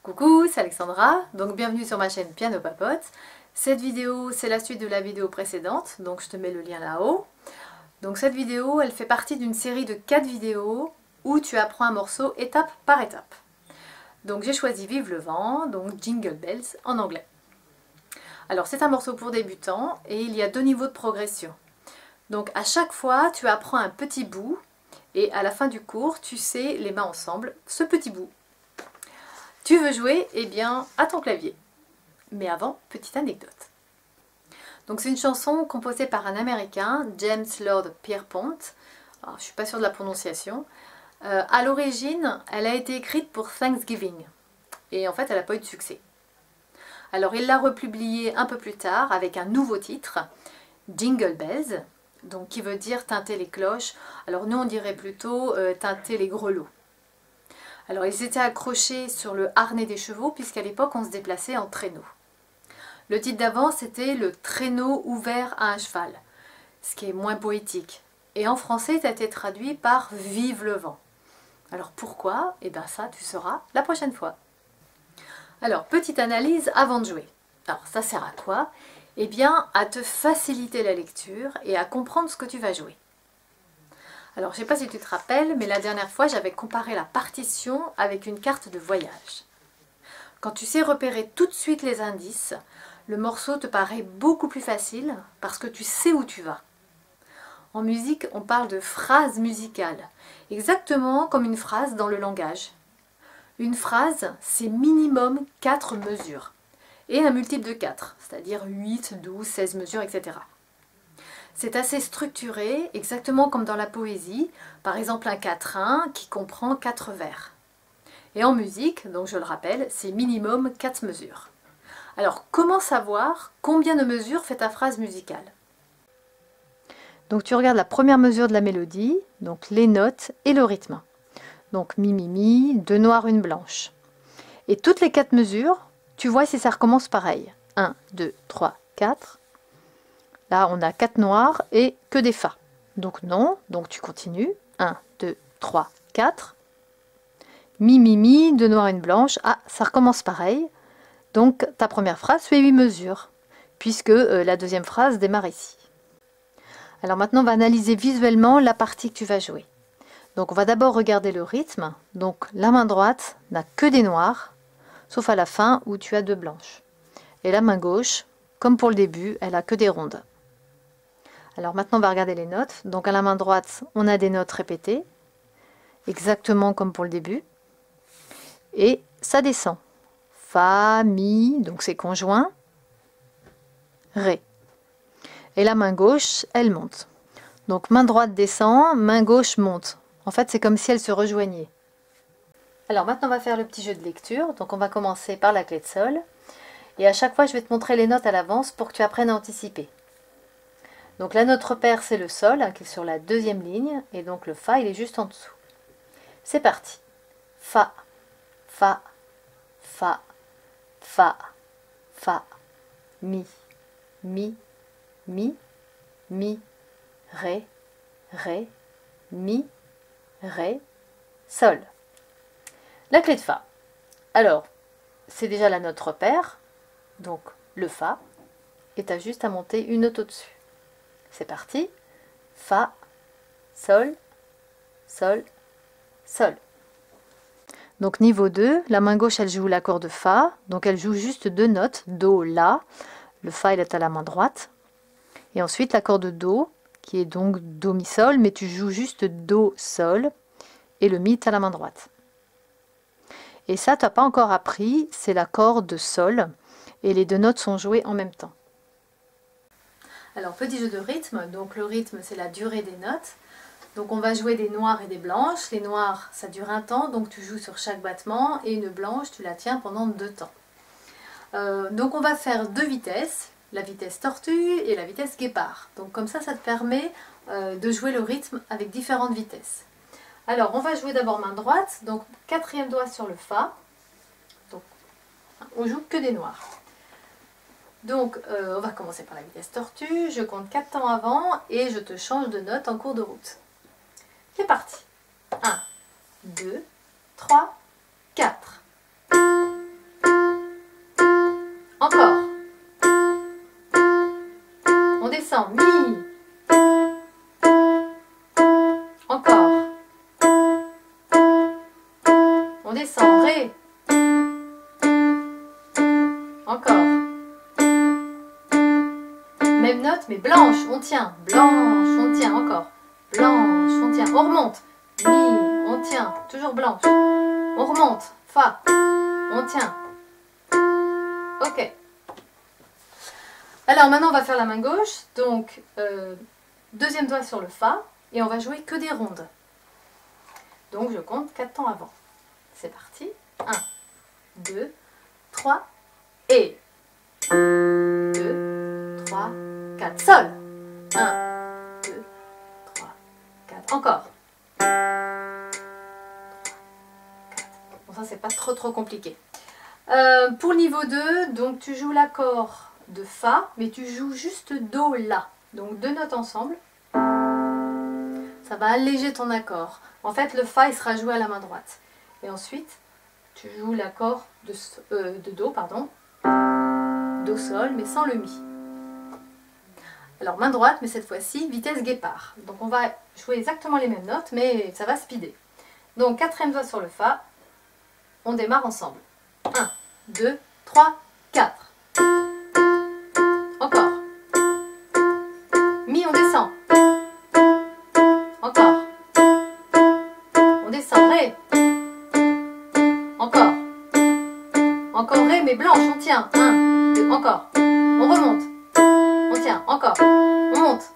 Coucou, c'est Alexandra, donc bienvenue sur ma chaîne Piano Papote. Cette vidéo, c'est la suite de la vidéo précédente, donc je te mets le lien là-haut. Donc cette vidéo, elle fait partie d'une série de 4 vidéos où tu apprends un morceau étape par étape. Donc j'ai choisi Vive le vent, donc Jingle Bells en anglais. Alors c'est un morceau pour débutants et il y a 2 niveaux de progression. Donc à chaque fois, tu apprends un petit bout et à la fin du cours, tu sais les mains ensemble ce petit bout. Tu veux jouer? Eh bien, à ton clavier. Mais avant, petite anecdote. Donc c'est une chanson composée par un Américain, James Lord Pierpont. Alors, je ne suis pas sûre de la prononciation. À l'origine, elle a été écrite pour Thanksgiving. Et en fait, elle n'a pas eu de succès. Alors il l'a republiée un peu plus tard avec un nouveau titre, Jingle Bells, donc qui veut dire tinter les cloches. Alors nous, on dirait plutôt tinter les grelots. Alors ils étaient accrochés sur le harnais des chevaux puisqu'à l'époque on se déplaçait en traîneau. Le titre d'avant c'était le traîneau ouvert à un cheval, ce qui est moins poétique. Et en français ça a été traduit par Vive le vent. Alors pourquoi? Eh bien ça tu sauras la prochaine fois. Alors petite analyse avant de jouer. Alors ça sert à quoi? Eh bien à te faciliter la lecture et à comprendre ce que tu vas jouer. Alors, je ne sais pas si tu te rappelles, mais la dernière fois, j'avais comparé la partition avec une carte de voyage. Quand tu sais repérer tout de suite les indices, le morceau te paraît beaucoup plus facile parce que tu sais où tu vas. En musique, on parle de phrase musicale, exactement comme une phrase dans le langage. Une phrase, c'est minimum 4 mesures et un multiple de 4, c'est-à-dire 8, 12, 16 mesures, etc. C'est assez structuré, exactement comme dans la poésie, par exemple un quatrain qui comprend 4 vers. Et en musique, donc je le rappelle, c'est minimum 4 mesures. Alors comment savoir combien de mesures fait ta phrase musicale? Donc tu regardes la première mesure de la mélodie, donc les notes et le rythme. Donc mi mi mi, 2 noirs, 1 blanche. Et toutes les 4 mesures, tu vois si ça recommence pareil. 1, 2, 3, 4. Là, on a 4 noirs et que des fa. Donc non, donc tu continues. 1, 2, 3, 4. Mi, mi, mi, 2 noirs, 1 blanche. Ah, ça recommence pareil. Donc ta première phrase fait 8 mesures, puisque la deuxième phrase démarre ici. Alors maintenant, on va analyser visuellement la partie que tu vas jouer. Donc on va d'abord regarder le rythme. Donc la main droite n'a que des noirs, sauf à la fin où tu as 2 blanches. Et la main gauche, comme pour le début, elle a que des rondes. Alors maintenant, on va regarder les notes. Donc à la main droite, on a des notes répétées, exactement comme pour le début. Et ça descend. Fa, mi, donc c'est conjoint. Ré. Et la main gauche, elle monte. Donc main droite descend, main gauche monte. En fait, c'est comme si elles se rejoignaient. Alors maintenant, on va faire le petit jeu de lecture. Donc on va commencer par la clé de sol. Et à chaque fois, je vais te montrer les notes à l'avance pour que tu apprennes à anticiper. Donc la note repère, c'est le sol, qui est sur la deuxième ligne, et donc le fa, il est juste en dessous. C'est parti. Fa, fa, fa, fa, fa, mi, mi, mi, mi, ré, ré, mi, ré, sol. La clé de fa. Alors, c'est déjà la note repère, donc le fa, et tu as juste à monter une note au-dessus. C'est parti. Fa, sol, sol, sol. Donc niveau 2, la main gauche elle joue l'accord de fa, donc elle joue juste 2 notes, do, la. Le fa il est à la main droite. Et ensuite l'accord de do, qui est donc do, mi, sol, mais tu joues juste do, sol, et le mi est à la main droite. Et ça, tu n'as pas encore appris, c'est l'accord de sol, et les 2 notes sont jouées en même temps. Alors, petit jeu de rythme. Donc, le rythme, c'est la durée des notes. Donc, on va jouer des noirs et des blanches. Les noirs, ça dure un temps, donc tu joues sur chaque battement. Et une blanche, tu la tiens pendant 2 temps. Donc, on va faire 2 vitesses. La vitesse tortue et la vitesse guépard. Donc, comme ça te permet de jouer le rythme avec différentes vitesses. Alors, on va jouer d'abord main droite. Donc, 4e doigt sur le fa. Donc, on joue que des noirs. Donc, on va commencer par la vitesse tortue. Je compte 4 temps avant et je te change de note en cours de route. C'est parti. 1, 2, 3, 4. descend, mi. Encore. On descend, ré. Encore. Même note, mais blanche, on tient. Blanche, on tient, encore. Blanche, on tient. On remonte. Mi, on tient. Toujours blanche. On remonte. Fa, on tient. Ok. Alors maintenant, on va faire la main gauche. Donc, deuxième doigt sur le Fa. Et on va jouer que des rondes. Donc, je compte 4 temps avant. C'est parti. 1, 2, 3 et 2, 3, 4. Sol. 1, 2, 3, 4. Encore. 3, 4. Bon, ça, c'est pas trop compliqué. Pour le niveau 2, donc tu joues l'accord de Fa, mais tu joues juste Do, La. Donc 2 notes ensemble. Ça va alléger ton accord. En fait, le Fa, il sera joué à la main droite. Et ensuite, tu joues l'accord de Do, pardon. Do, Sol, mais sans le Mi. Alors, main droite, mais cette fois-ci, vitesse guépard. Donc, on va jouer exactement les mêmes notes, mais ça va speeder. Donc, quatrième doigt sur le Fa. On démarre ensemble. 1, 2, 3, 4. Encore. Mi, on descend. Encore. On descend, Ré. Encore. Encore Ré, mais blanche, on tient. 1, 2, encore. On remonte. On tient, encore. On monte.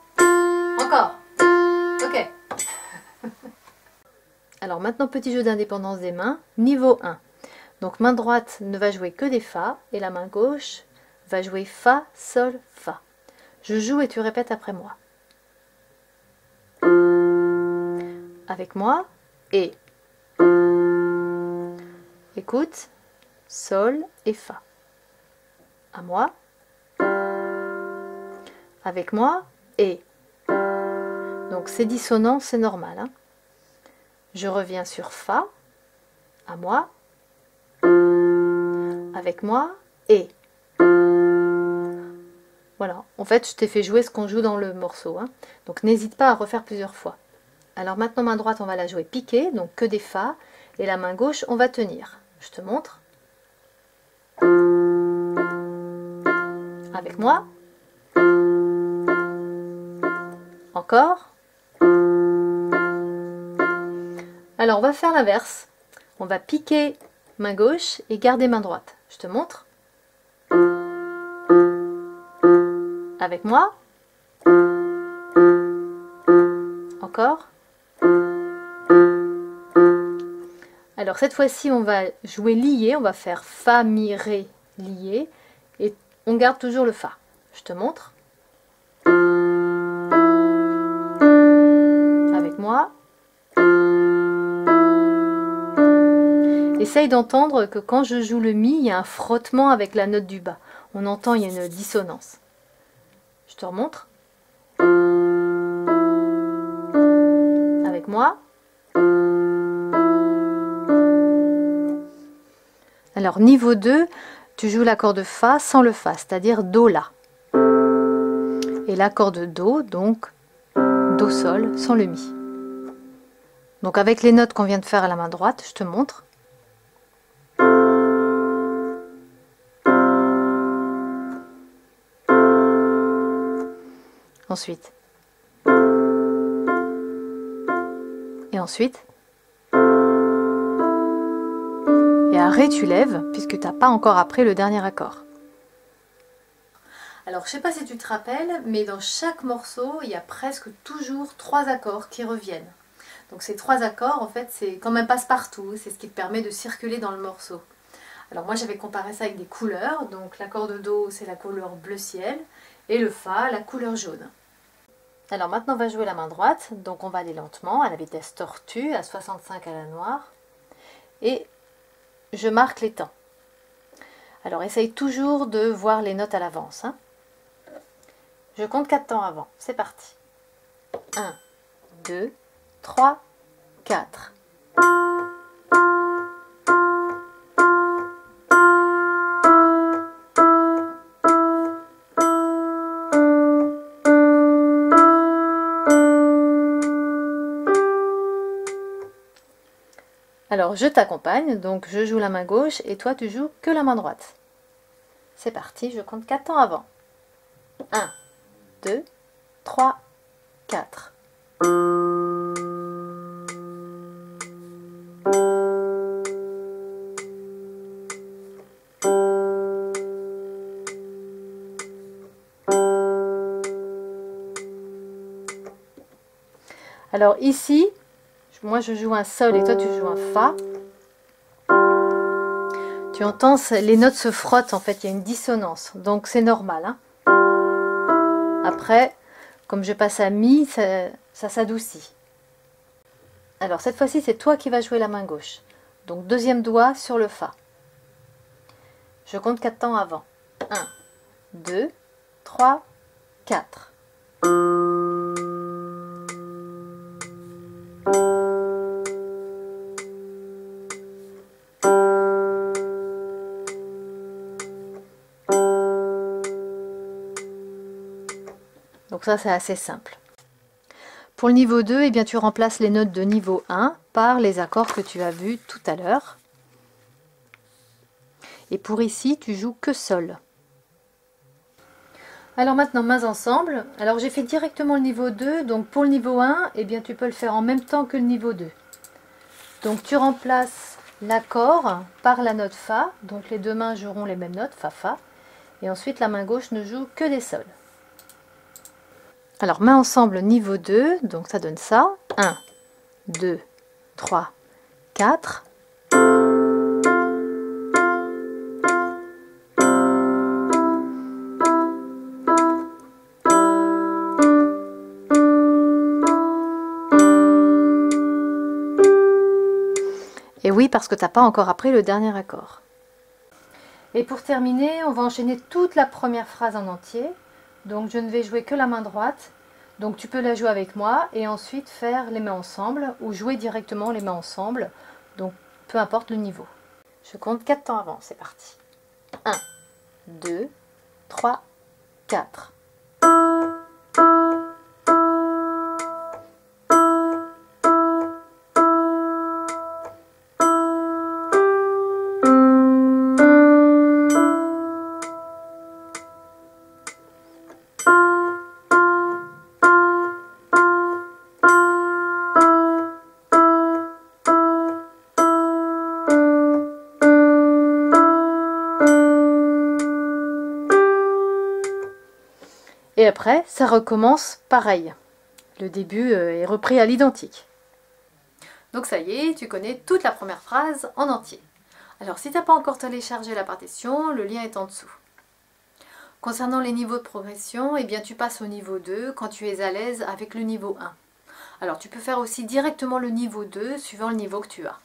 Encore. Ok. Alors maintenant, petit jeu d'indépendance des mains. Niveau 1. Donc main droite ne va jouer que des Fa et la main gauche va jouer Fa, Sol, Fa. Je joue et tu répètes après moi. Avec moi et écoute, Sol et Fa. À moi. Avec moi et. Donc c'est dissonant, c'est normal. Hein. Je reviens sur Fa. À moi. Avec moi et. Voilà, en fait je t'ai fait jouer ce qu'on joue dans le morceau. Hein. Donc n'hésite pas à refaire plusieurs fois. Alors maintenant main droite on va la jouer piquée, donc que des Fa. Et la main gauche on va tenir. Je te montre. Avec moi. Encore. Alors on va faire l'inverse. On va piquer main gauche et garder main droite. Je te montre. Avec moi. Encore. Alors cette fois-ci on va jouer lié, on va faire Fa, Mi, Ré, lié. Et on garde toujours le Fa. Je te montre. Avec moi. Essaye d'entendre que quand je joue le Mi, il y a un frottement avec la note du bas. On entend, il y a une dissonance. Je te remontre. Avec moi. Alors niveau 2, tu joues l'accord de Fa sans le Fa, c'est-à-dire Do, La. Et l'accord de Do, donc Do, Sol, sans le Mi. Donc avec les notes qu'on vient de faire à la main droite, je te montre. Ensuite. Et ensuite. Et à Ré, tu lèves, puisque tu n'as pas encore appris le dernier accord. Alors, je ne sais pas si tu te rappelles, mais dans chaque morceau, il y a presque toujours 3 accords qui reviennent. Donc ces 3 accords, en fait, c'est quand même passe-partout. C'est ce qui te permet de circuler dans le morceau. Alors moi, j'avais comparé ça avec des couleurs. Donc l'accord de Do, c'est la couleur bleu ciel. Et le Fa, la couleur jaune. Alors maintenant, on va jouer la main droite. Donc on va aller lentement, à la vitesse tortue, à 65 à la noire. Et je marque les temps. Alors essaye toujours de voir les notes à l'avance. Hein. Je compte 4 temps avant. C'est parti. 1, 2, 3, 4. Alors je t'accompagne, donc je joue la main gauche et toi tu joues que la main droite. C'est parti, je compte 4 temps avant. 1, 2, 3, 4. Alors ici, moi je joue un sol et toi tu joues un fa. Tu entends, les notes se frottent en fait, il y a une dissonance, donc c'est normal. Hein. Après, comme je passe à mi, ça s'adoucit. Alors cette fois-ci, c'est toi qui vas jouer la main gauche. Donc deuxième doigt sur le fa. Je compte 4 temps avant. 1, 2, 3, 4. Donc ça, c'est assez simple. Pour le niveau 2, eh bien, tu remplaces les notes de niveau 1 par les accords que tu as vus tout à l'heure. Et pour ici, tu joues que sol. Alors maintenant, mains ensemble. Alors j'ai fait directement le niveau 2. Donc pour le niveau 1, eh bien, tu peux le faire en même temps que le niveau 2. Donc tu remplaces l'accord par la note Fa. Donc les deux mains joueront les mêmes notes, Fa, Fa. Et ensuite, la main gauche ne joue que des sols. Alors, main ensemble niveau 2, donc ça donne ça. 1, 2, 3, 4. Et oui, parce que tu n'as pas encore appris le dernier accord. Et pour terminer, on va enchaîner toute la première phrase en entier. Donc je ne vais jouer que la main droite, donc tu peux la jouer avec moi et ensuite faire les mains ensemble ou jouer directement les mains ensemble, donc peu importe le niveau. Je compte 4 temps avant, c'est parti. 1, 2, 3, 4. Et après, ça recommence pareil. Le début est repris à l'identique. Donc ça y est, tu connais toute la première phrase en entier. Alors si tu n'as pas encore téléchargé la partition, le lien est en dessous. Concernant les niveaux de progression, eh bien tu passes au niveau 2 quand tu es à l'aise avec le niveau 1. Alors tu peux faire aussi directement le niveau 2 suivant le niveau que tu as.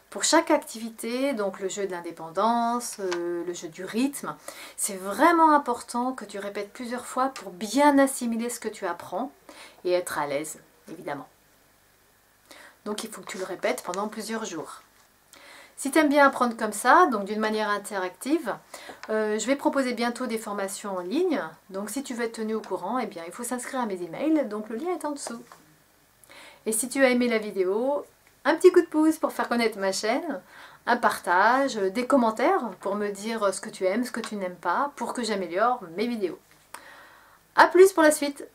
Pour chaque activité, donc le jeu de l'indépendance, le jeu du rythme, c'est vraiment important que tu répètes plusieurs fois pour bien assimiler ce que tu apprends et être à l'aise, évidemment. Donc il faut que tu le répètes pendant plusieurs jours. Si tu aimes bien apprendre comme ça, donc d'une manière interactive, je vais proposer bientôt des formations en ligne. Donc si tu veux être tenu au courant, eh bien, il faut s'inscrire à mes emails, donc le lien est en dessous. Et si tu as aimé la vidéo, un petit coup de pouce pour faire connaître ma chaîne, un partage, des commentaires pour me dire ce que tu aimes, ce que tu n'aimes pas, pour que j'améliore mes vidéos. A plus pour la suite!